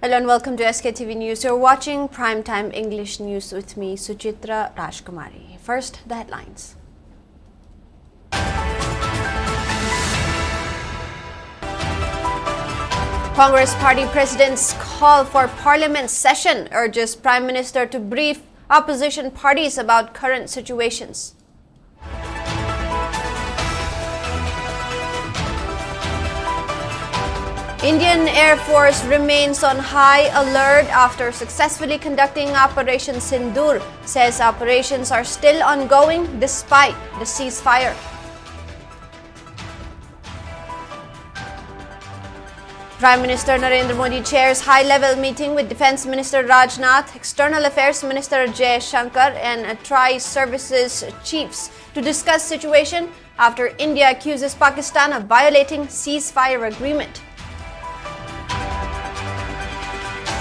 Hello and welcome to SKTV News. You're watching Primetime English News with me, SUCHITRA Rajkumari. First, the headlines. Congress Party President's call for Parliament session urges Prime Minister to brief opposition parties about current situations. Indian Air Force remains on high alert after successfully conducting Operation Sindoor, says operations are still ongoing despite the ceasefire. Prime Minister Narendra Modi chairs high-level meeting with Defence Minister Rajnath, External Affairs Minister Jai Shankar and Tri-Services chiefs to discuss situation after India accuses Pakistan of violating ceasefire agreement.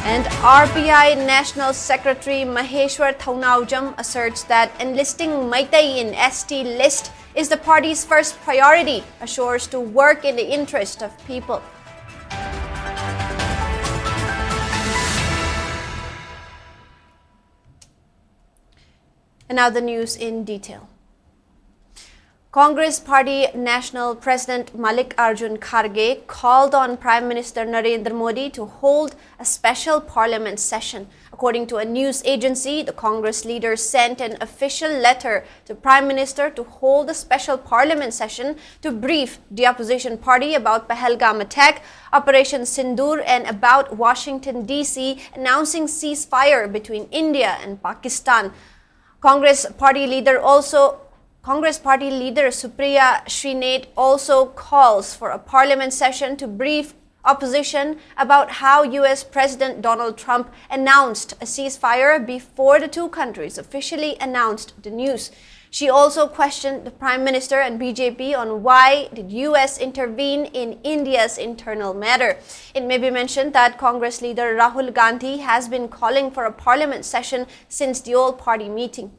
And RPI National Secretary Maheshwar Thaunaujam asserts that enlisting Maitai in ST list is the party's first priority, assures to work in the interest of people. And now the news in detail. Congress Party National President Mallikarjun Kharge called on Prime Minister Narendra Modi to hold a special parliament session. According to a news agency, the Congress leader sent an official letter to Prime Minister to hold a special parliament session to brief the opposition party about Pahalgam attack, Operation Sindoor, and about Washington, D.C. announcing ceasefire between India and Pakistan. Congress Party leader Supriya Shrinate also calls for a parliament session to brief opposition about how U.S. President Donald Trump announced a ceasefire before the two countries officially announced the news. She also questioned the Prime Minister and BJP on why did U.S. intervene in India's internal matter. It may be mentioned that Congress leader Rahul Gandhi has been calling for a parliament session since the all-party meeting.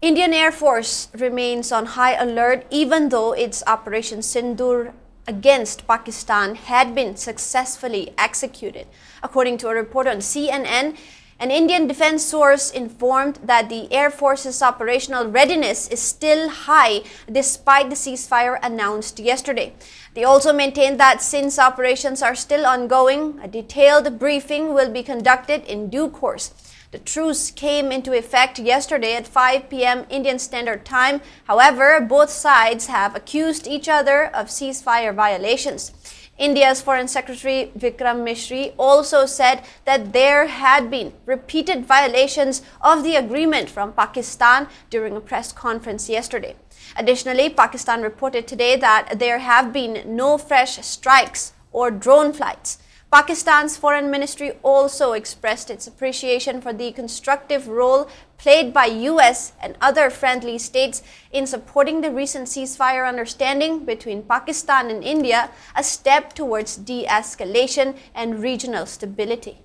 Indian Air Force remains on high alert even though its Operation Sindoor against Pakistan had been successfully executed. According to a report on CNN, an Indian defense source informed that the Air Force's operational readiness is still high despite the ceasefire announced yesterday. They also maintained that since operations are still ongoing, a detailed briefing will be conducted in due course. The truce came into effect yesterday at 5 p.m. Indian Standard Time. However, both sides have accused each other of ceasefire violations. India's Foreign Secretary Vikram Misri also said that there had been repeated violations of the agreement from Pakistan during a press conference yesterday. Additionally, Pakistan reported today that there have been no fresh strikes or drone flights. Pakistan's foreign ministry also expressed its appreciation for the constructive role played by US and other friendly states in supporting the recent ceasefire understanding between Pakistan and India, a step towards de-escalation and regional stability.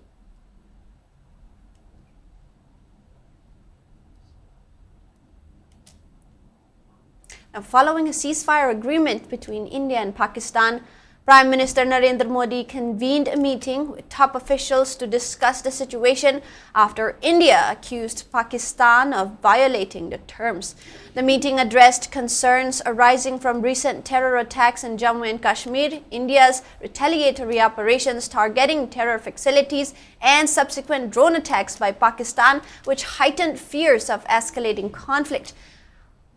Now, following a ceasefire agreement between India and Pakistan, Prime Minister Narendra Modi convened a meeting with top officials to discuss the situation after India accused Pakistan of violating the terms. The meeting addressed concerns arising from recent terror attacks in Jammu and Kashmir, India's retaliatory operations targeting terror facilities, and subsequent drone attacks by Pakistan, which heightened fears of escalating conflict.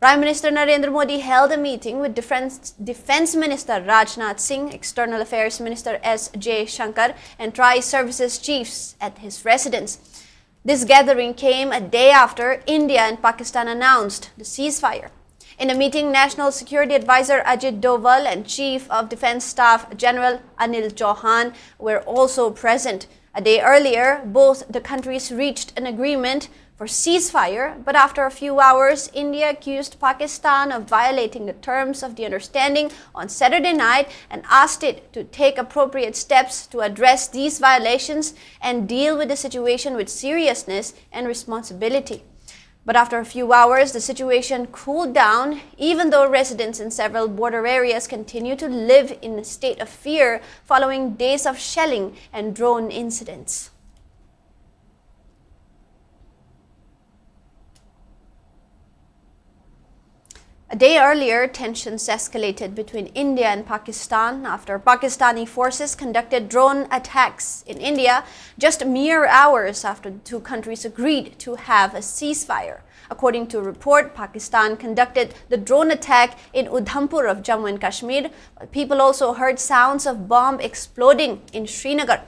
Prime Minister Narendra Modi held a meeting with Defence Minister Rajnath Singh, External Affairs Minister S. Jai Shankar, and Tri-Services chiefs at his residence. This gathering came a day after India and Pakistan announced the ceasefire. In the meeting, National Security Advisor Ajit Doval and Chief of Defence Staff General Anil Chauhan were also present. A day earlier, both the countries reached an agreement for ceasefire, but after a few hours, India accused Pakistan of violating the terms of the understanding on Saturday night and asked it to take appropriate steps to address these violations and deal with the situation with seriousness and responsibility. But after a few hours, the situation cooled down, even though residents in several border areas continue to live in a state of fear following days of shelling and drone incidents. A day earlier, tensions escalated between India and Pakistan after Pakistani forces conducted drone attacks in India just mere hours after the two countries agreed to have a ceasefire. According to a report, Pakistan conducted the drone attack in Udhampur of Jammu and Kashmir, but people also heard sounds of bomb exploding in Srinagar.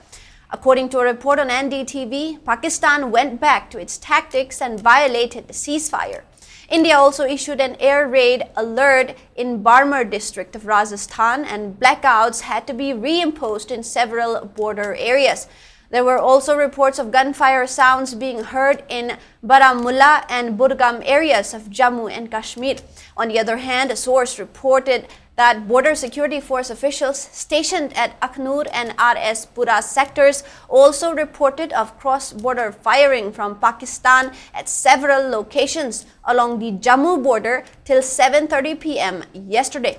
According to a report on NDTV, Pakistan went back to its tactics and violated the ceasefire. India also issued an air raid alert in Barmer district of Rajasthan, and blackouts had to be reimposed in several border areas. There were also reports of gunfire sounds being heard in Baramulla and Budgam areas of Jammu and Kashmir. On the other hand, a source reported that border security force officials stationed at Akhnur and RS Pura sectors also reported of cross-border firing from Pakistan at several locations along the Jammu border till 7:30 p.m. yesterday.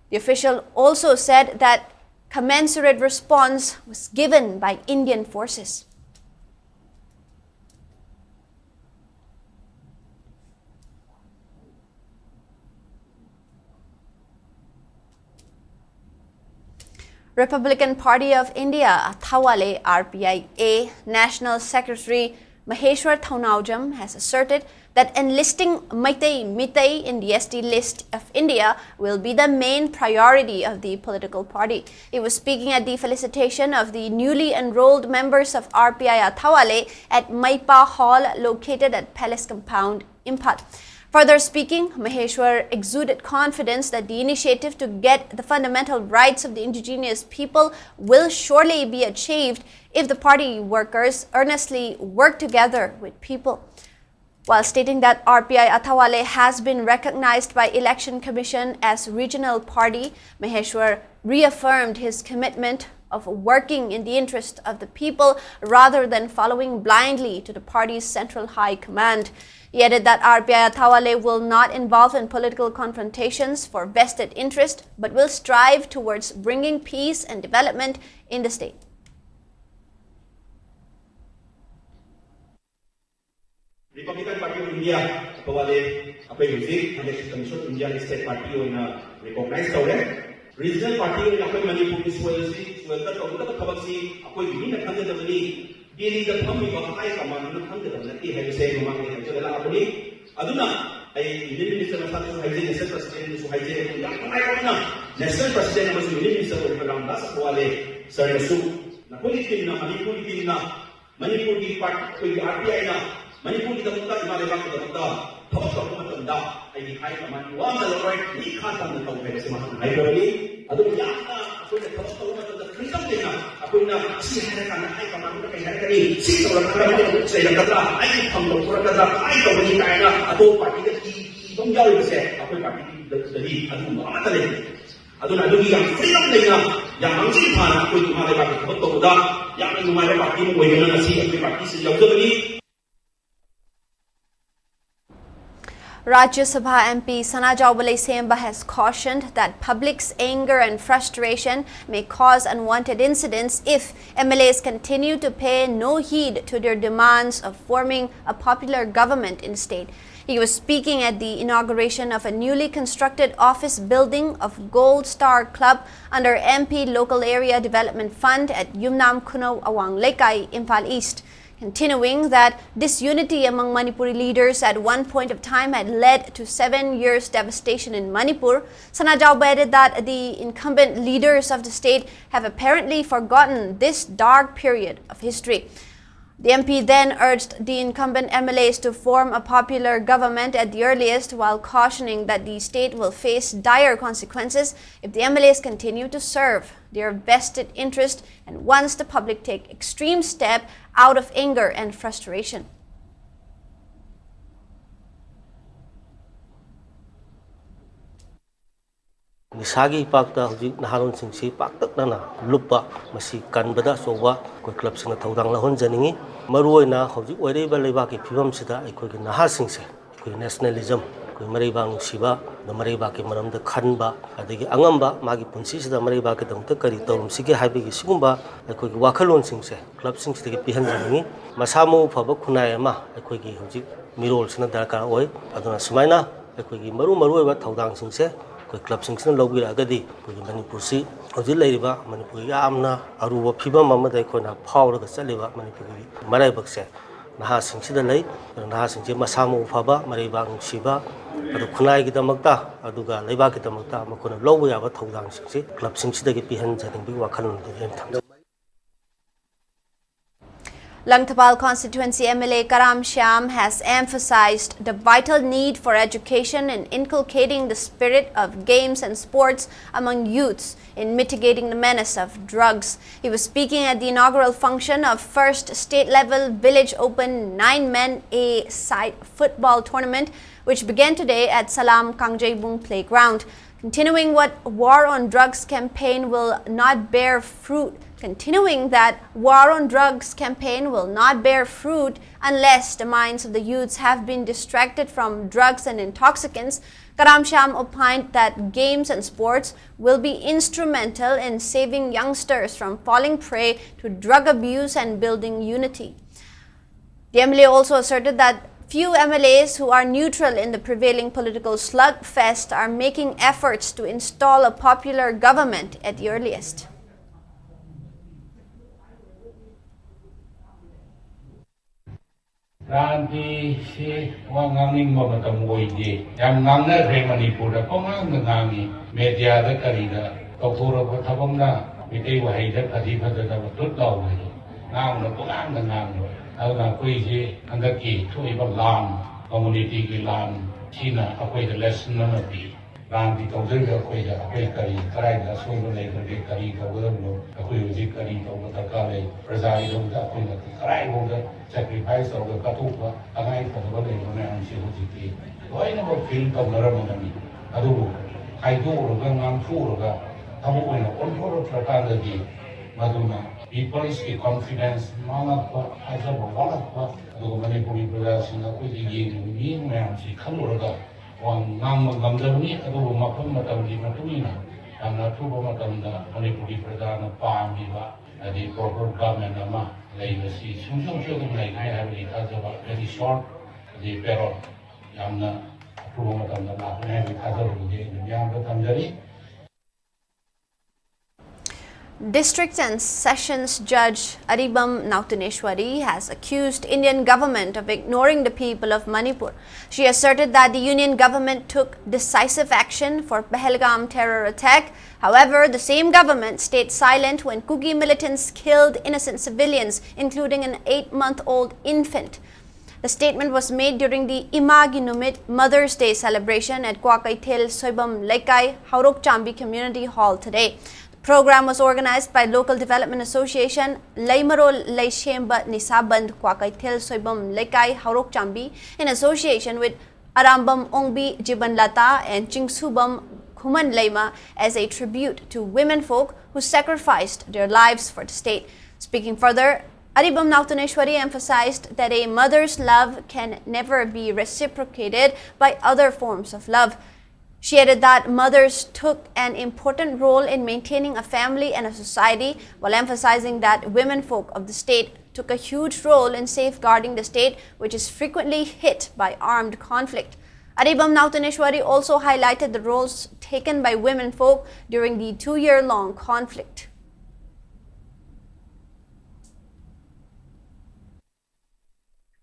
The official also said that commensurate response was given by Indian forces. Republican Party of India, Athawale RPIA National Secretary Maheshwar Thaunaujam has asserted that enlisting Mitai in the ST list of India will be the main priority of the political party. He was speaking at the felicitation of the newly enrolled members of RPI Athawale at Maipa Hall located at Palace Compound, Imphal. Further speaking, Maheshwar exuded confidence that the initiative to get the fundamental rights of the indigenous people will surely be achieved if the party workers earnestly work together with people. While stating that RPI Athawale has been recognized by Election Commission as regional party, Maheshwar reaffirmed his commitment of working in the interest of the people rather than following blindly to the party's central high command. He added that RPI Athawale will not involve in political confrontations for vested interest, but will strive towards bringing peace and development in the state. Republican Party of India, Athawale, Election Commission India State Party recognized regional party in Manipur Dili the Tommy of High Command, Hunter, have said among the Labony. Aduna, a minister of Hygiene, President, Hygiene, National President was Minister of Ramdas, Wale, Sarasu, Napoli, Manipuri, Manipuri part with the RPI, Manipuri the Mutta, Malaka, Post of Matanda, and the High Command, one of the right, he can't understand the Hyperly, Aduna, the Post of the Christian. Kuna si harakan ay kamano kay harakani si to lang kami sa ilang katra ay kamlo pura katra ay to ni kaya ato party ka ibang yaw kasi ako party dali anu mamatali aduna dugi yang freedom na yang ang si pana ko yung mga party ko to da yang ang mga party mo ko na si ang party sa yaw dali. Rajya Sabha MP Sana Jaubale Semba has cautioned that public's anger and frustration may cause unwanted incidents if MLAs continue to pay no heed to their demands of forming a popular government in the state. He was speaking at the inauguration of a newly constructed office building of Gold Star Club under MP Local Area Development Fund at Yumnam Kuno Awang Lekai, Imphal East. Continuing that disunity among Manipuri leaders at one point of time had led to 7 years devastation in Manipur, Sana Jaub added that the incumbent leaders of the state have apparently forgotten this dark period of history. The MP then urged the incumbent MLAs to form a popular government at the earliest, while cautioning that the state will face dire consequences if the MLAs continue to serve their vested interest and once the public take extreme step out of anger and frustration. Nisagi Pakta Hujik Naharon Singsi Paktak Nana Lupa Masi Kanbada Sowa Koi Club Sing Todang Lahon Janingi Maruina Hujik Wariba Lebaki Pibam Sida Ikoi Naha Singse Koi nationalism Koi Maribang Siba the Maribaki Maram the Kanba Adigi Angamba Magi Punsi the Maribaki Dam Takari Tom Siki Habi Sigumba Ikoi Wakalon Singse Club Sings the Pihan Janingi Masamo Pabakunayama Ikoi Hujik Mirol Sina Darka Oi Adana Sumaina Ikoi Maru Todang Singse Club Singson Lobby Agadi, Manipuri, Ozilaiva, Manipuri Amna, Aruba Piba Mama de Kona, Power of the Saliva, Manipuri, Maribakse, Naha Singsi the Lake, Naha Singsi Masamo Faba, Maribang Shiba, Kunai Gitamata, Aduga, Leva Gitamata, Makona Lowy about Todang Singsi, Club Singsi the Gipihans and Big Wakan. Langtapal constituency MLA Karam Shyam has emphasized the vital need for education and inculcating the spirit of games and sports among youths in mitigating the menace of drugs. He was speaking at the inaugural function of first state-level Village Open 9-men A-side football tournament, which began today at Salam Kangjebung Playground. Continuing that war on drugs campaign will not bear fruit unless the minds of the youths have been distracted from drugs and intoxicants. Karam Shyam opined that games and sports will be instrumental in saving youngsters from falling prey to drug abuse and building unity. The MLA also asserted that few MLAs who are neutral in the prevailing political slugfest are making efforts to install a popular government at the earliest. Ranti si wanganing mamatam goidi yang ngamna re Manipur da kongang ngangi media da karida tokura ko thabamna mitei wahai da khadi phada da tut law ni ngang na kongang ngang na koi ji andaki thui ba lam community ki lam china akoi da lesson na bi ranti tawjir ga koi da akoi kari karai da so no le ga kari ga wo no akoi ji kari to ta ka le prajai do da akoi na karai wo da sacrifice of the Katupa, and I thought about it when I am Shiloti. Why never feel of Naramani? Adu, I do Rogan Furaga, Tamuina, Control Tratandi, Maduna, people's confidence, Manapa, Azaba, Walapa, the Manipuri brothers in the Kuji, Yin, Mamsi, Kamuraga, one Nam Gamdani, Adu Mapumatam, Matumina, and Natubatam, the Manipuri Pradana, Pamiva, and the corporate government Ama. Legacy, Sunshine children like I have a very short, the peril, Yamna, Prumatam, the Latin, and Hazard, the Yam Tamjari. District and Sessions Judge Aribam Nautaneshwari has accused Indian government of ignoring the people of Manipur. She asserted that the Union government took decisive action for Pahalgam terror attack. However, the same government stayed silent when Kuki militants killed innocent civilians, including an 8-month-old infant. The statement was made during the Imaginumit Mother's Day celebration at Kwakaithel Soibam Lekai, Haurok Chambi Community Hall today. The program was organized by Local Development Association Laimaro Laishemba Nisaband Kwakaithel Soibam Lekai, Haurok Chambi in association with Arambam Ongbi Jibanlata and Chingsubam Kuman Leima as a tribute to women folk who sacrificed their lives for the state. Speaking further, Aribam Nautaneshwari emphasized that a mother's love can never be reciprocated by other forms of love. She added that mothers took an important role in maintaining a family and a society, while emphasizing that women folk of the state took a huge role in safeguarding the state, which is frequently hit by armed conflict. Aribam Nautaneshwari also highlighted the roles taken by women folk during the 2-year-long conflict.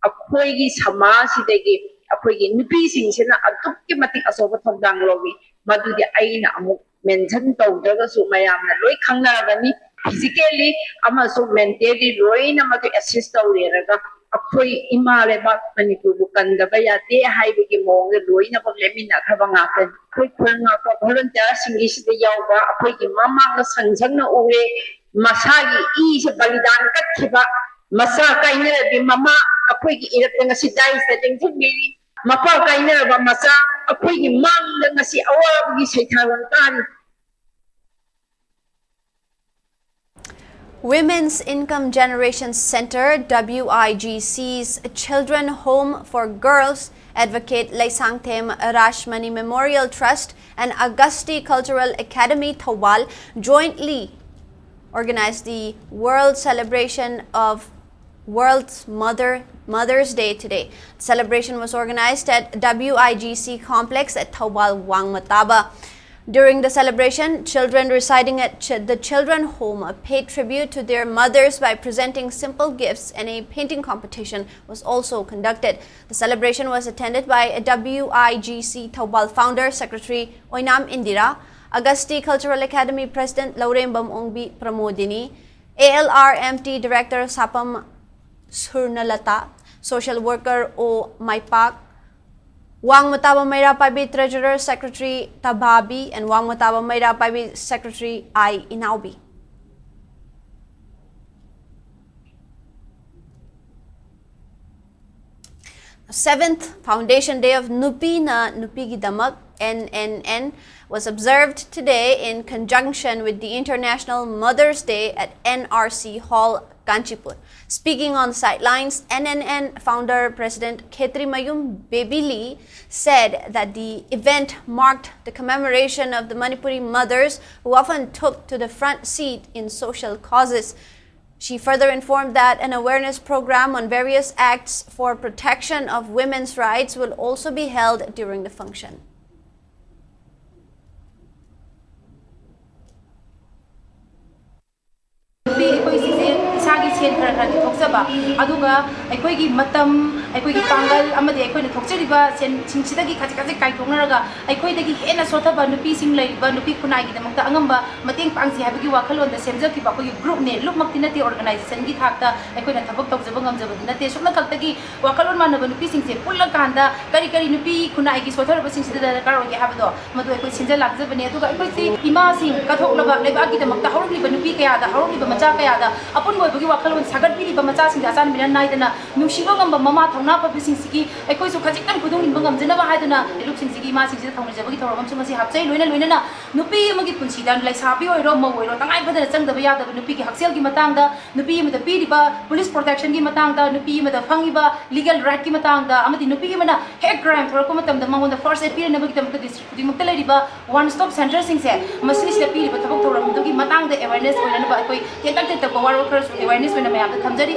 Apoigi samasidagi apoigi nupisingina adukki matik asoba thongdang logi madudi aina amuk mention tawdaga su mayamna loi khangnarabani physically amaso mentally loi na matu assist tawreraga apoi imale ba Manipur bukandaba yate haibigi mong loi na paglemina khabanga kan koi khanga ko volunteer singi sida yawba apoigi mama na sangjang na ure masagi I se balidan kathiba masa kainera di mama apoigi irat nga si dai sa dingthumi mapa kainera ba masa apoigi mang nga si awabgi saithawan tan Women's Income Generation Center, WIGC's Children Home for Girls, Advocate Laisangthem Rashmani Memorial Trust, and Augusti Cultural Academy Thawal jointly organized the World Celebration of World's Mother's Day today. The celebration was organized at WIGC Complex at Thawal Wangmataba. During the celebration, children residing at the Children Home paid tribute to their mothers by presenting simple gifts, and a painting competition was also conducted. The celebration was attended by WIGC Thawal founder, Secretary Oinam Indira, Augusti Cultural Academy President Laurembam Ongbi Pramodini, ALRMT Director Sapam Surnalata, Social Worker O Maipak, Wangmataba Mayrapabi Treasurer Secretary Tababi, and Wangmataba Mayrapabi Secretary I Inaubi. The 7th Foundation Day of Nupi na Nupigi Damak NNN was observed today in conjunction with the International Mother's Day at NRC Hall, Kanchipur. Speaking on the sidelines, NNN founder President Khetri Mayum Bebili said that the event marked the commemoration of the Manipuri mothers who often took to the front seat in social causes. She further informed that an awareness program on various acts for protection of women's rights will also be held during the function. aduga aikoigi matam aikoigi pangal amade aikoina thokchariba sinsidagi khajikaje kaithonaraga aikoidagi hena sothaba nupi sing laiba nupi khunai gi damakta angamba mateng pangsi habigi wakhalon da semjaki ba koi group ne lukmakti nati organization gi thakta aikoina thabak tawjaba ngamjaba nate sukna kaltagi wakhalon manaba nupi singse pulla kanda kari kari nupi khunai gi sothaba singsida da karo gi habado madu aikoi sinja lagjabane aduga aikoi ima sing kathoklaba leba gi damakta horogli ba nupi kaya da horogli ba macha kaya da apun moibagi wakhalon sagat biri ba macha sing asan minan naidana nusiba ngamba mama thongna pa bisingsi aikoi su khajiktan khudung inba ngamjana ba haidana luk singsigi ma singsi thongjabagi thoromam sumasi hapchai loina na nupi amagi punsidan laisabi oiro mo oiro tangai badana changdaba yadaba nupi gi haksel gi matangda nupi amada piriba police protection gi matangda nupi amada phangiba legal right gi matangda amadi nupi gi mana hate crime thorko matamda mangonda first aid piri nabagi tamta district dimukta lariba one stop center singse masini sida piriba thabak thoram dugi matangda awareness oina na ba aikoi ketak te workers awareness oina mayam thamjari.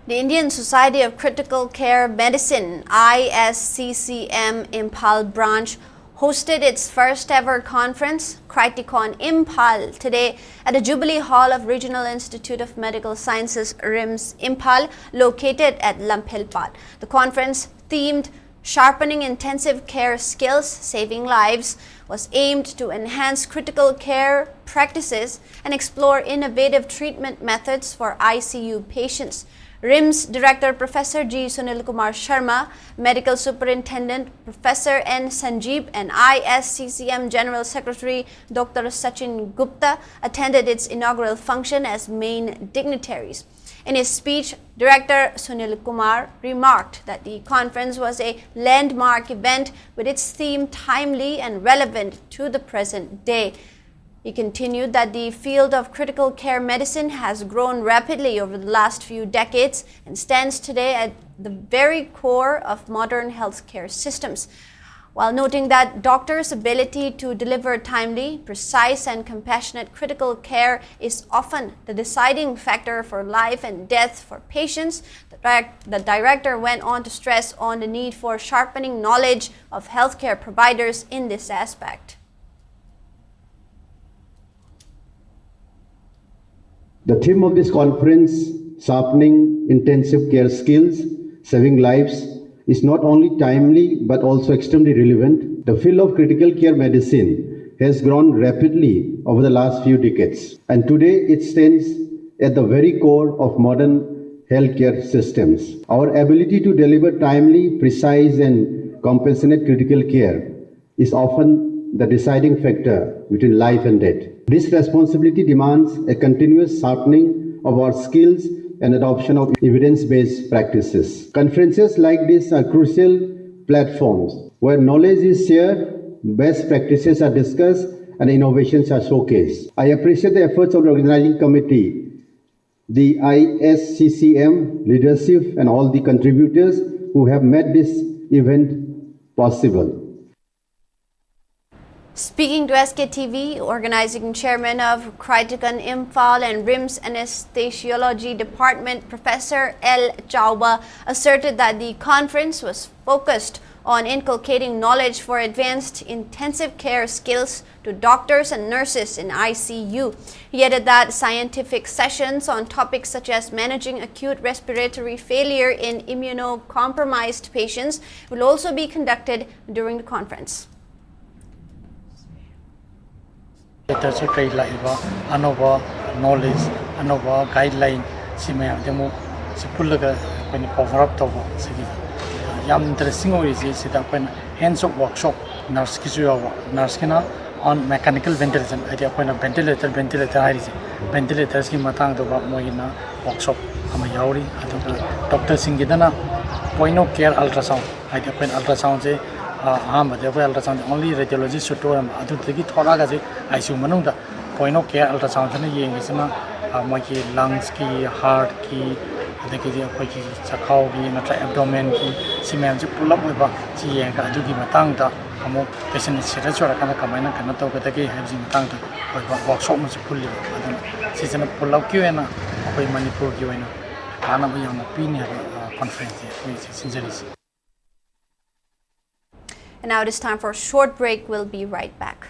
The Indian Society of Critical Care Medicine, ISCCM Imphal branch, hosted its first ever conference, Criticon Imphal, today at the Jubilee Hall of Regional Institute of Medical Sciences, RIMS Imphal, located at Lamphilpat. The conference, themed Sharpening Intensive Care Skills, Saving Lives, was aimed to enhance critical care practices and explore innovative treatment methods for ICU patients. RIMS Director Professor G. Sunil Kumar Sharma, Medical Superintendent Professor N. Sanjeev, and ISCCM General Secretary Dr. Sachin Gupta attended its inaugural function as main dignitaries. In his speech, Director Sunil Kumar remarked that the conference was a landmark event with its theme timely and relevant to the present day. He continued that the field of critical care medicine has grown rapidly over the last few decades and stands today at the very core of modern healthcare systems, while noting that doctors' ability to deliver timely, precise, and compassionate critical care is often the deciding factor for life and death for patients. The director went on to stress on the need for sharpening knowledge of healthcare providers in this aspect. The theme of this conference, Sharpening Intensive Care Skills, Saving Lives, is not only timely but also extremely relevant. The field of critical care medicine has grown rapidly over the last few decades, and today it stands at the very core of modern healthcare systems. Our ability to deliver timely, precise, and compassionate critical care is often the deciding factor between life and death. This responsibility demands a continuous sharpening of our skills and adoption of evidence-based practices. Conferences like this are crucial platforms where knowledge is shared, best practices are discussed, and innovations are showcased. I appreciate the efforts of the organizing committee, the ISCCM leadership, and all the contributors who have made this event possible. Speaking to SKTV, organizing chairman of Criticon Imphal and RIMS Anesthesiology Department, Professor L. Chauba, asserted that the conference was focused on inculcating knowledge for advanced intensive care skills to doctors and nurses in ICU. He added that scientific sessions on topics such as managing acute respiratory failure in immunocompromised patients will also be conducted during the conference. Anova knowledge, Anova guideline, Simea demo, Sipulaga, when cover up to Yam interesting is that when hands of workshop, nurse Narskina on mechanical ventilation, idea when a ventilator, ventilator scheme matang to Moina workshop, Amayauri, Dr. Singidana, point of care ultrasound, idea when ultrasound. Ultrasound only radiologist should do adu tegi thoda ga ICU manung point of care ultrasound na yeng isna moki lungs ki heart ki adagi akoi ki chakhau ki natra abdomen ki simen ji pull up ba ji yeng ka adu ki matang da amo patient sera chora kana kamaina kana to ga gi haji matang da workshop ma full adu season pull up ki wena akoi Manipur ki wena kana ba yong pi ni conference which is injuries. And now it is time for a short break. We'll be right back.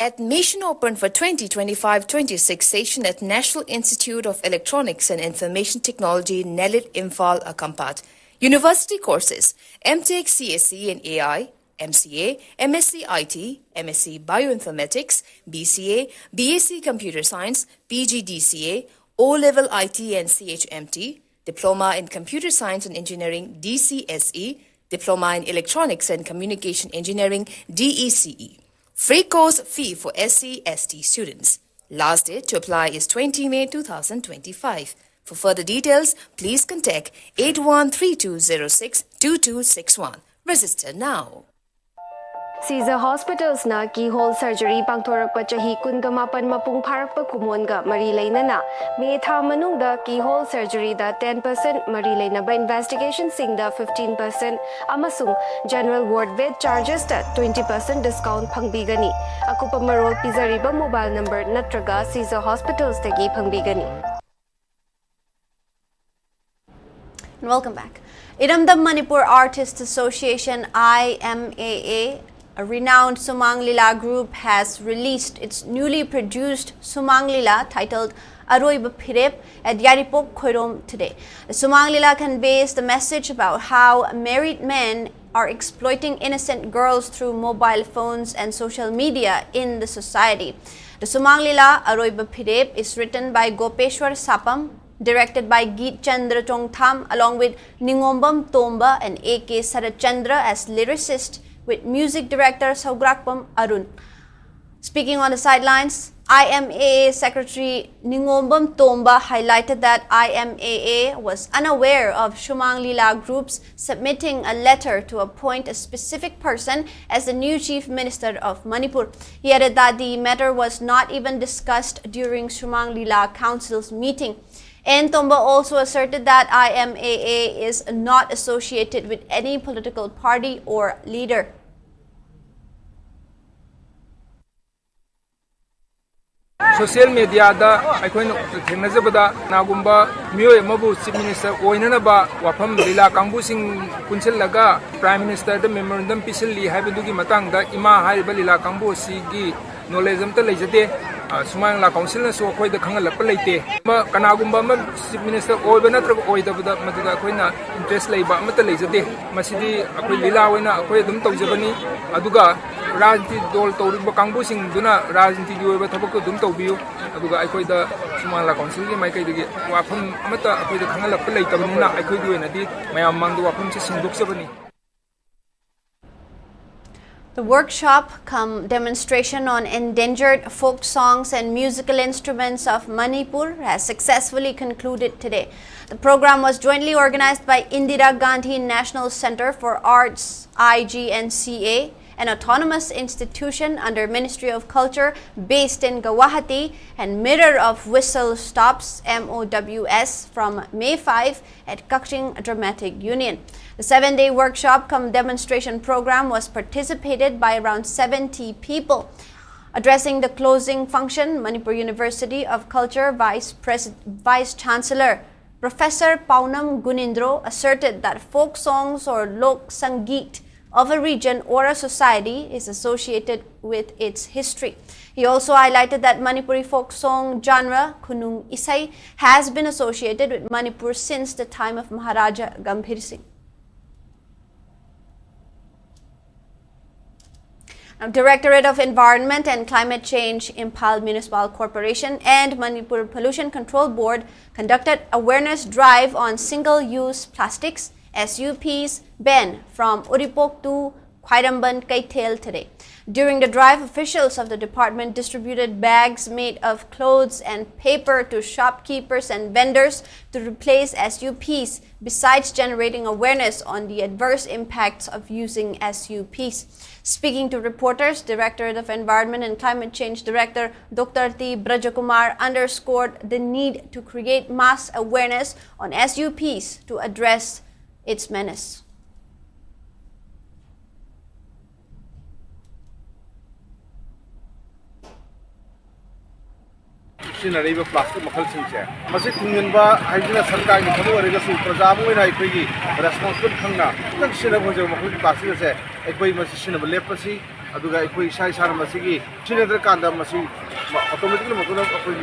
Admission open for 2025-26 session at National Institute of Electronics and Information Technology, Nellit Imphal, Akampat. University courses: MTech CSE in AI, MCA, MSc IT, MSc Bioinformatics, BCA, BSc Computer Science, PGDCA, O-Level IT and CHMT, Diploma in Computer Science and Engineering, DCSE, Diploma in Electronics and Communication Engineering, DECE. Free course fee for SC/ST students. Last date to apply is 20 May 2025. For further details, please contact 8132062261. Register now. Caesar Hospitals na keyhole surgery pangthorakpa chahi kungamapan mapung pharakpa kumonga mari leinana me tha manungda keyhole surgery da 10% mari leinaba investigation singda 15% amasung general ward bed charges da 20% discount phangbigani akupa marol pizariba mobile number natraga Caesar Hospitals tagi phangbigani. And welcome back. Iramdam Manipur Artists Association IMAA, a renowned Sumang Lila group, has released its newly produced Sumang Lila titled Aroiba Phirep at Yaripop Khoirom today. The Sumang Lila conveys the message about how married men are exploiting innocent girls through mobile phones and social media in the society. The Sumang Lila Aroiba Phirep is written by Gopeshwar Sapam, directed by Geet Chandra Chongtham, along with Ningombam Tomba and A.K. Sarachandra as lyricist, with music director Saugrakpam Arun. Speaking on the sidelines, IMAA Secretary Ningombam Tomba highlighted that IMAA was unaware of Sumang Lila groups submitting a letter to appoint a specific person as the new Chief Minister of Manipur. He added that the matter was not even discussed during Sumang Lila Council's meeting. And Tomba also asserted that IMAA is not associated with any political party or leader. Social media da aikoin thengnajabada nagumba miyoi mabu Chief Minister oinanaba wafam lila kangbu sing punchillaga Prime Minister da memorandum pisilli haibadugi matangda ima haiba lila kangbu sigi knowledge amta leijate Sumang La Council na so khoi da khangalap leite ma kanagumba ma Chief Minister oiba natrag oidabada maduda khoina interest leiba amta leijate masidi akoi lila oina akoi dum tawjabani aduga Rajniti dol tawriba kangbu sing duna rajniti gi oiba thabak dum tawbiu aduga aikoi da Sumang La Council gi mai kai digi wafam amata akoi da khangalap leitabnina aikoi gi oina di mayam mangdu wafam se singdoksabani. The workshop cum demonstration on endangered folk songs and musical instruments of Manipur has successfully concluded today. The program was jointly organized by Indira Gandhi National Center for Arts, IGNCA, an autonomous institution under Ministry of Culture based in Guwahati, and Mirror of Whistle Stops MOWS from May 5 at Kaching Dramatic Union. The 7-day workshop cum demonstration program was participated by around 70 people. Addressing the closing function, Manipur University of Culture Vice Chancellor Professor Paunam Gunindro asserted that folk songs or lok sangeet of a region or a society is associated with its history. He also highlighted that Manipuri folk song genre, Kunung Isai, has been associated with Manipur since the time of Maharaja Gambhir Singh. Now, Directorate of Environment and Climate Change, Imphal Municipal Corporation and Manipur Pollution Control Board conducted awareness drive on single-use plastics, SUPs, ban from Uripok to Khairamban, Kaithel today. During the drive, officials of the department distributed bags made of clothes and paper to shopkeepers and vendors to replace SUPs, besides generating awareness on the adverse impacts of using SUPs. Speaking to reporters, Directorate of Environment and Climate Change Director Dr. T. Brajakumar underscored the need to create mass awareness on SUPs to address its menace. सिनरीब plastic मखल सिंचे मसे थुंगनबा हाइजना सरकार की थबो रेगसु प्रजा Moina इखोगी responsible खंगना तक सिना भोजो मखल plastic से इखोई मसे सिनब लेपसी अदुगा इखोई साइ सार मसेगी सिनदर कांदा मसे ऑटोमेटिकली मखल इखोई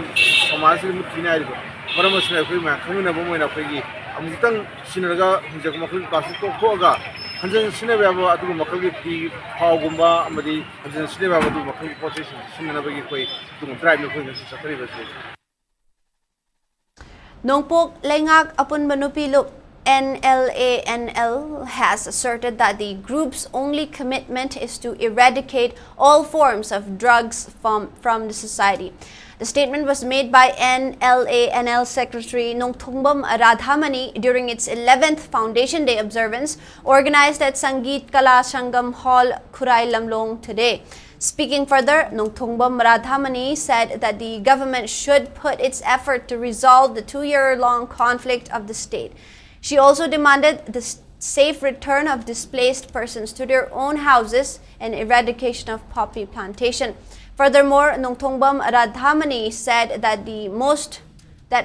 समाज से मुथिना आइबो मरम मसे इखोई मा खंगना बो मोइना इखोगी अमुतंग सिनरगा भोजो मखल प्लास्टिक तो खोगा हंजन सिनेबाबो अदुगा मखल की फावगुंबा अमदी हंजन सिनेबाबो अदु मखल प्रोसेस सिननबगी कोई तुम ड्राइव में कोई सफरी बसे Nongpok Lengak Apunba Nupiluk NLANL has asserted that the group's only commitment is to eradicate all forms of drugs from the society. The statement was made by NLANL Secretary Nongthongbam Radhamani during its 11th Foundation Day observance organized at Sangeet Kala Sangam Hall, Khurai Lamlong today. Speaking further, Nongthongbam Radhamani said that the government should put its effort to resolve the 2-year-long conflict of the state. She also demanded the safe return of displaced persons to their own houses and eradication of poppy plantation. Furthermore, Nongthongbam Radhamani said that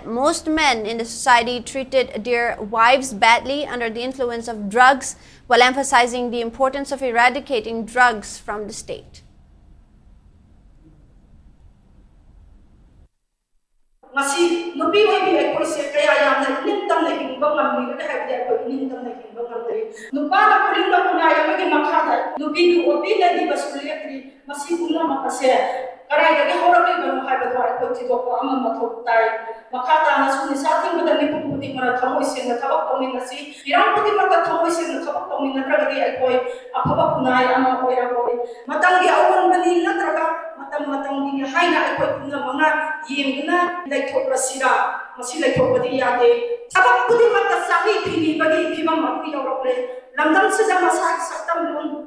most men in the society treated their wives badly under the influence of drugs, while emphasizing the importance of eradicating drugs from the state. Masi nupi oibi ekoi se kaya yamna inintam na hingba ngamni ka habi ekoi inintam na hingba ngamri nupa na kulinga kuna yamage makhada nupi du opi na di basuliyatri masi kunna makase karai dagi horaki banu haiba thwa ekoi tidoko amma mathok tai makhata na suni sathing bada ni puti mara thamoi se na thabak tawni nasi irang puti mara thamoi se na thabak tawni na tragadi ekoi aphaba kunai amma oira koi matangi awan bani na traga matam gi haina ekoi kunna manga yengna laithok rasira masi laithok badi yade thabak puti mata sahi phini bagi phimam akui yorokle lamdam se jama sa saktam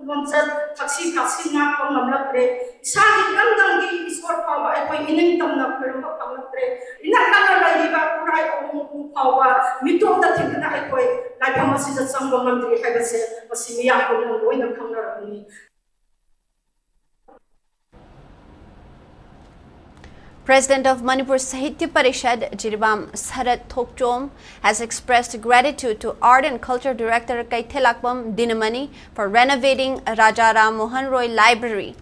lonsat thaksi kasi na kom namlakre sagi lamdam gi iswar pawa ekoi inintam na perum pakamlakre ina kana laiba kurai om pawa mitom da thingna ekoi laitham masi ja sangam mandri haibase masi miya ko loina khamna rakni. President of Manipur Sahitya Parishad, Jiribam Sarat Thokchom, has expressed gratitude to Art and Culture Director Kaithelakbam Dinamani for renovating Raja Ram Mohan Roy Library.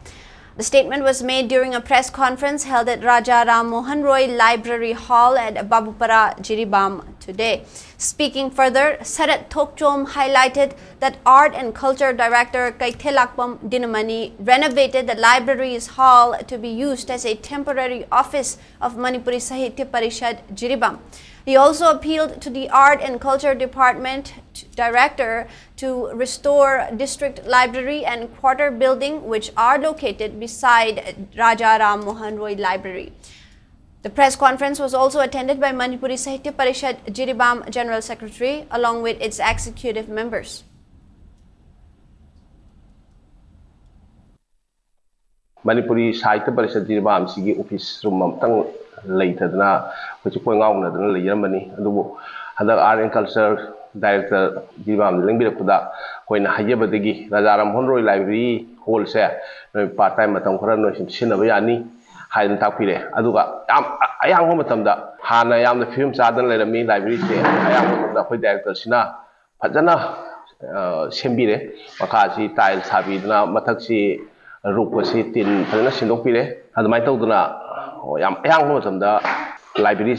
The statement was made during a press conference held at Raja Ram Mohan Roy Library Hall at Babupara, Jiribam today. Speaking further, Sarat Thokchom highlighted that Art and Culture Director Kaithelakbam Dinamani renovated the library's hall to be used as a temporary office of Manipuri Sahitya Parishad, Jiribam. He also appealed to the Art and Culture Department Director to restore District Library and Quarter Building, which are located beside Raja Ram Mohan Roy Library. The press conference was also attended by Manipuri Sahitya Parishad Jiribam General Secretary along with its executive members. Manipuri Sahitya Parishad Jiribam Sigi Office Room Tang later, which is going on in the Germany, and the Art and Culture Director Jiribam Lingbi Puda, when Hayabadigi, Rajaram Honroy Library, wholesale, part time at Tamkara, Shinavayani, Haydn Tapire, Aduga. I am Homatamda, Hana, I am the film Sadan Lerami Library, I am the director Sina, Pajana Shembire, Makaji, Tile Sabidna, Mataxi. Rupasi tin Fana Sindopire, and my Toduna, Yam Homatamda Library,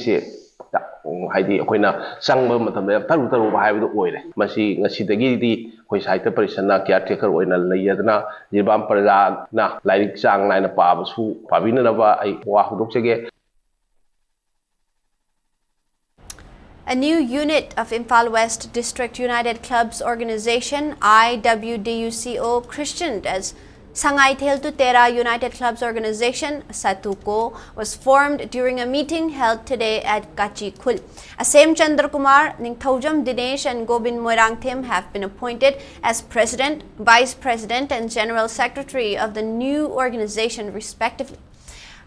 Heidi Aquina, Sangma Matamda, Taruta by the oil, Masi, Nasitagidi, which I the Parisana caretaker when a Layadna, Jibam Parana, like Sang Line of Pabs, who Pabinava, I Wahuduxage. A new unit of Imphal West District United Clubs Organization, IWDUCO, christened as Sangai Thel to Tera United Clubs Organization, Satuko, was formed during a meeting held today at Kachikul. Asem Chandra Kumar, Ningthaujam Dinesh and Gobin Moirangthim have been appointed as President, Vice President and General Secretary of the new organization respectively.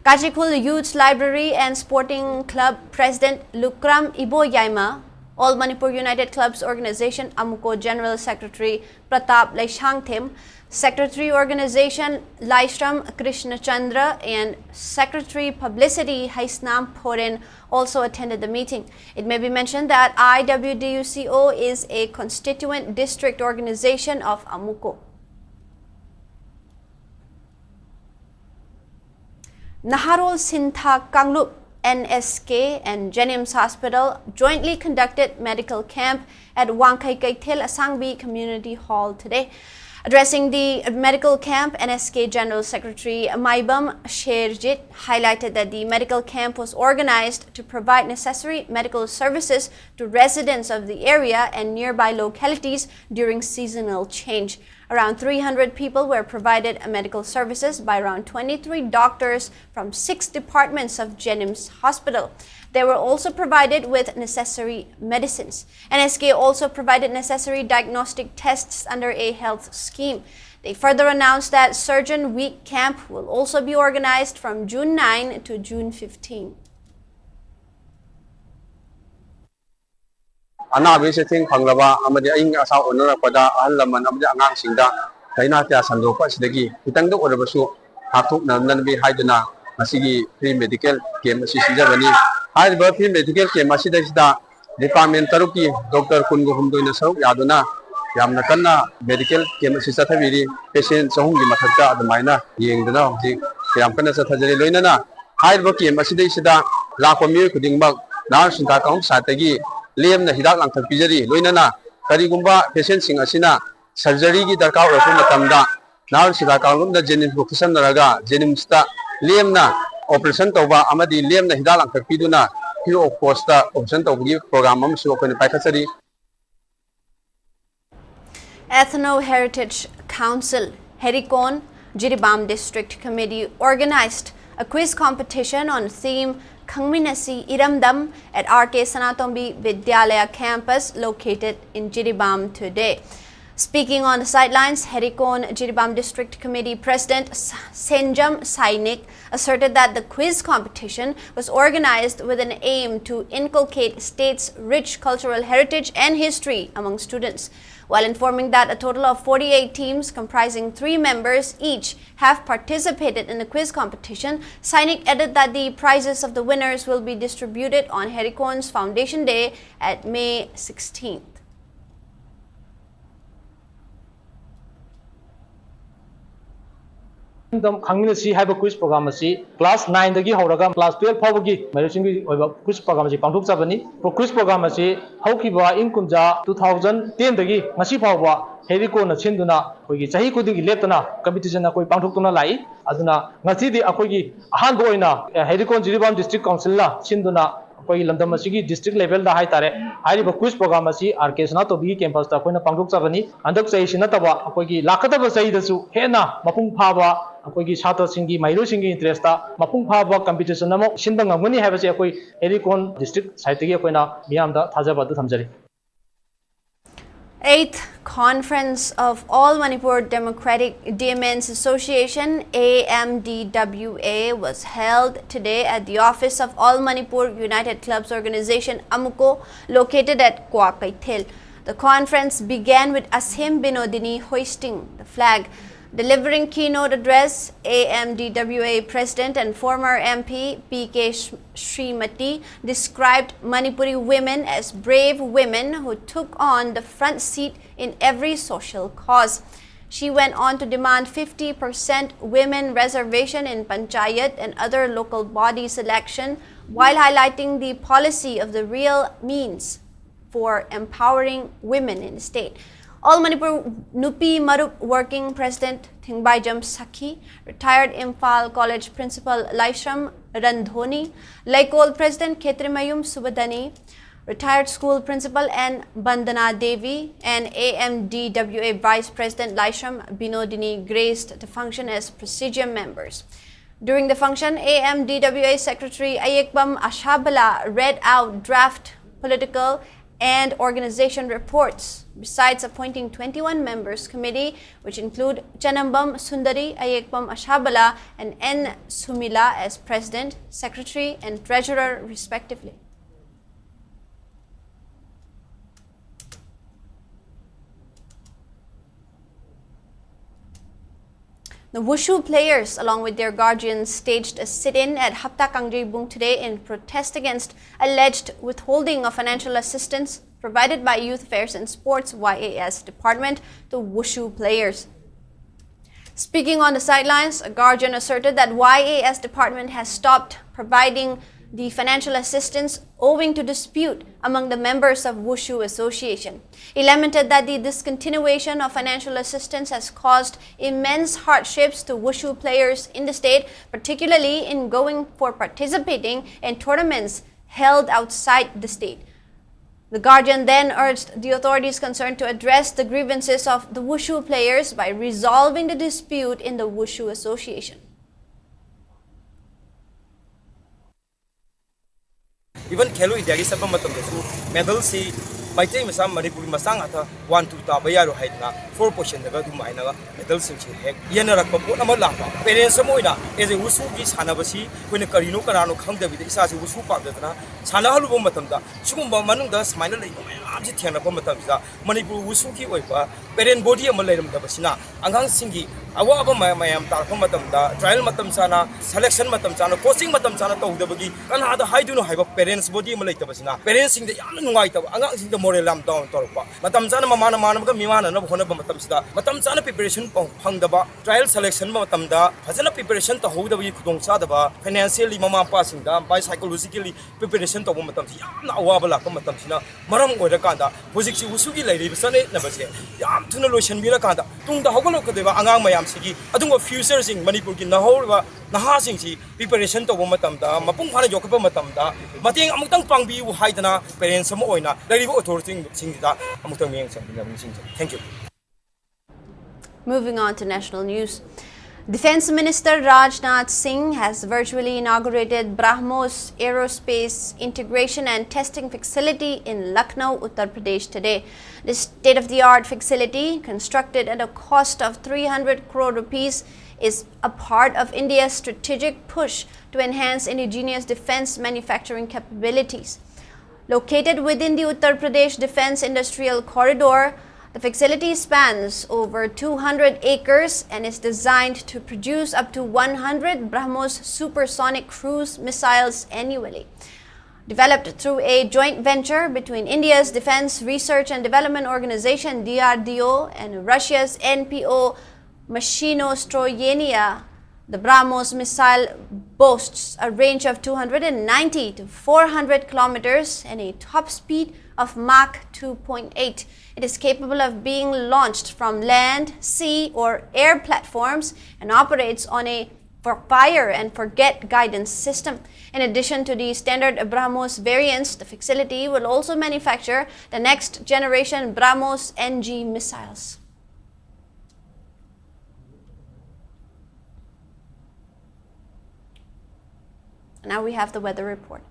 Kachikul Youth Library and Sporting Club President Lukram Ibo Yaima, All Manipur United Clubs Organization Amuko General Secretary Pratap Laishangthim, Secretary Organization Laishram Krishna Chandra and Secretary Publicity Haisnam Porin also attended the meeting. It may be mentioned that IWDUCO is a constituent district organization of Amuko. Naharol Sintha Kanglup NSK and Jenims Hospital jointly conducted medical camp at Wangkai Kaithil Asangbi Community Hall today. Addressing the medical camp, NSK General Secretary Maibam Sherjit highlighted that the medical camp was organized to provide necessary medical services to residents of the area and nearby localities during seasonal change. Around 300 people were provided medical services by around 23 doctors from 6 departments of Jenims Hospital. They were also provided with necessary medicines. NSK also provided necessary diagnostic tests under a health scheme. They further announced that Surgeon Week Camp will also be organized from June 9 to June 15. Anabi setting Panglava, Amadi Asa Honora Pada, Alaman of the Angang Sinda, Kainata Sandopa Sidegi, Pitanga Orabasu, Hatuk Nanabi Haidana, Masigi Free Medical Game Sisijavani, High Free Medical Game Masidesta, Department Taruki, Dr. Kungo Humdo in the South Yaduna, Yamnakana, Medical Game Sisataviri, Patient Songi Mataka, the Mina, Ying the Now, Yamkana Satajari Loinana, High Boki Masidesta, Lakomu Kudingbak, Nars in Takong Satagi. Liam na hidak lang tagpijari loinana karigumba patient sing asina surgery gi darkar rasu matamda naul sida kalum da Jenims location naraga Jenims ta liam na operation toba amadi liam na hidak lang tagpiduna free of cost ta operation togi program am su ko paikasari. Ethno Heritage Council Herikon Jiribam District Committee organized a quiz competition on theme Kangminasi Iramdam at RK Sanatombi Vidyalaya campus located in Jiribam today. Speaking on the sidelines, Herikon Jiribam District Committee President Senjam Sainik asserted that the quiz competition was organized with an aim to inculcate state's rich cultural heritage and history among students. While informing that a total of 48 teams comprising 3 members each have participated in the quiz competition, Sainik added that the prizes of the winners will be distributed on Herikon's Foundation Day at May 16th. Kangminasi have a quiz program class 9 dagi horaga class 12 phawagi marichingi oiba quiz program pangthok chabani quiz program haukiba inkunja 2010 dagi ngasi phawba Heriko na chinduna koigi chahi kudingi leptana competition na koi pangthokuna lai aduna ngasi di akoigi ahan boina Heriko Jiribam District Council la chinduna koi lamdam asigi district level da hai tare hairiba quiz program RK Sanatombi campus ta koina pangthok chabani andak chai sina taba akoigi lakataba chai dasu hena mapung phaba अकोगी छात्र सिंगी माइरो सिंगी interest ता मपुंग फाबा competition नमो सिंदंग ngमनि हाबसे अकोई एरिकोन district site गी अकोइना मियाम दा थाजाबा दु थमजरी. 8th Conference of All Manipur Democratic Demen's Association AMDWA was held today at the office of All Manipur United Clubs Organization Amuko, located at Kwakaithel. The conference began with Asim Binodini hoisting the flag. Delivering keynote address, AMDWA President and former MP PK Srimati described Manipuri women as brave women who took on the front seat in every social cause. She went on to demand 50% women reservation in Panchayat and other local body selection, while highlighting the policy of the real means for empowering women in the state. All Manipur Nupi Marup Working President Thingbaijam Sakhi, retired Imphal College Principal Laishram Randhoni, Laikol President Khetrimayum Subadani, retired School Principal and Bandana Devi, and AMDWA Vice President Laishram Binodini graced the function as presidium members. During the function, AMDWA Secretary Ayekbam Ashabala read out draft political and organization reports, besides appointing 21 members committee, which include Chanambam Sundari, Ayekbam Ashabala, and N. Sumila as president, secretary, and treasurer, respectively. The Wushu players, along with their guardians, staged a sit-in at Hapta Kangjibung today in protest against alleged withholding of financial assistance provided by Youth Affairs and Sports YAS Department to Wushu players. Speaking on the sidelines, a guardian asserted that YAS Department has stopped providing the financial assistance owing to dispute among the members of Wushu Association. He lamented that the discontinuation of financial assistance has caused immense hardships to Wushu players in the state, particularly in going for participating in tournaments held outside the state. The guardian then urged the authorities concerned to address the grievances of the Wushu players by resolving the dispute in the Wushu Association. Even Khelo India ki sabam matam dasu medal si Maitai Masam Manipuri Masang ata 1-2 tabayaro haidna 4% daga du maina medal sing chi hek yena rakpa pot ama lapa parents moina as a wusu ki sana basi koina karino karano khangda bi isa si wusu pa datna sana halu bom matam da sugumba manung da smaina lei am ji thena bom matam da Manipur wusu ki oipa parent body ama leiram da basina angang singi awa aba mayam tar bom matam da trial matam sana selection matam sana coaching matam sana tawda bagi kana da haiduno haiba parents body ama leita basina parents sing da yam nungai ta angang sing moral lam down torpa matam chana mamana manam mimana na hona ba matam sida matam chana preparation phangdaba trial selection matam da phajana preparation ta hoda bi khudong cha daba financially mama pa sing da by psychologically preparation to matam si yamna awaba la matam sina maram oida kanda hojik si usugi lai ri sane na base yam thuna lotion bira kanda tung da hogolo ka deba angang mayam sigi adungo future sing Manipur ki nahorba naha sing si preparation to matam da mapung phana jokpa matam da mateng amutang pangbi u haidana parents mo oina lai Thank you. Moving on to national news. Defense Minister Rajnath Singh has virtually inaugurated BrahMos Aerospace Integration and Testing Facility in Lucknow, Uttar Pradesh today. This state-of-the-art facility, constructed at a cost of 300 crore rupees, is a part of India's strategic push to enhance indigenous defense manufacturing capabilities. Located within the Uttar Pradesh Defense Industrial Corridor, the facility spans over 200 acres and is designed to produce up to 100 BrahMos supersonic cruise missiles annually. Developed through a joint venture between India's Defense Research and Development Organization DRDO and Russia's NPO Machinostroyenia, the BrahMos missile boasts a range of 290 to 400 kilometers and a top speed of Mach 2.8. It is capable of being launched from land, sea, or air platforms and operates on a fire and forget guidance system. In addition to the standard BrahMos variants, the facility will also manufacture the next generation BrahMos NG missiles. Now we have the weather report.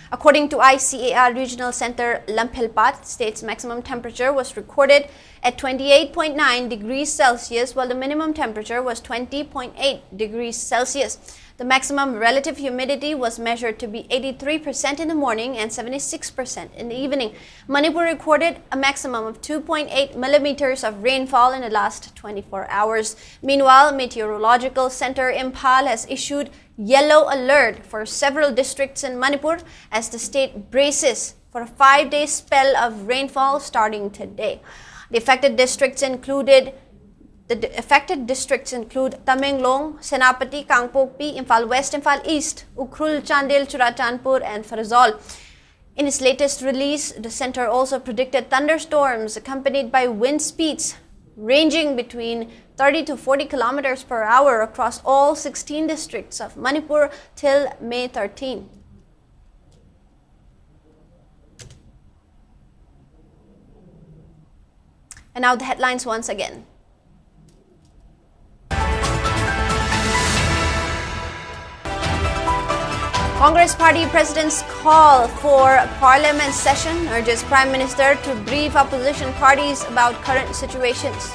According to ICAR Regional Center Lamphelpat, state's maximum temperature was recorded at 28.9 degrees Celsius, while the minimum temperature was 20.8 degrees Celsius. The maximum relative humidity was measured to be 83% in the morning and 76% in the evening. Manipur recorded a maximum of 2.8 millimeters of rainfall in the last 24 hours. Meanwhile, Meteorological Center Imphal has issued yellow alert for several districts in Manipur as the state braces for a 5-day spell of rainfall starting today. The affected districts include Tamenglong, Senapati, Kangpokpi, Imphal West, Imphal East, Ukhrul, Chandel, Churachandpur and Farazol. In its latest release, the center also predicted thunderstorms accompanied by wind speeds ranging between 30 to 40 kilometers per hour across all 16 districts of Manipur till May 13. And now the headlines once again. Congress Party President's call for Parliament session urges Prime Minister to brief opposition parties about current situations.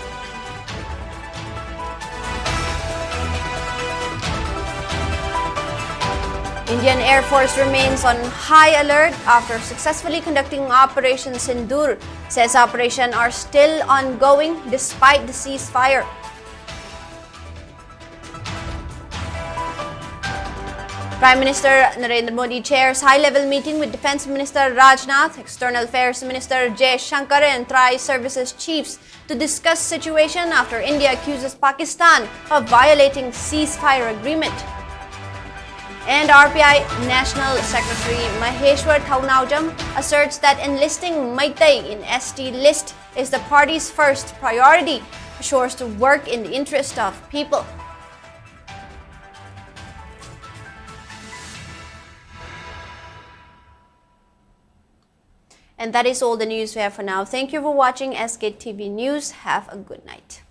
Indian Air Force remains on high alert after successfully conducting Operation Sindoor. Says operations are still ongoing despite the ceasefire. Prime Minister Narendra Modi chairs high-level meeting with Defence Minister Rajnath, External Affairs Minister Jay Shankar and Tri-Services chiefs to discuss situation after India accuses Pakistan of violating ceasefire agreement. And RPI National Secretary Maheshwar Thaunaujam asserts that enlisting Maitai in ST list is the party's first priority, assures to work in the interest of people. And that is all the news we have for now. Thank you for watching SK TV News. Have a good night.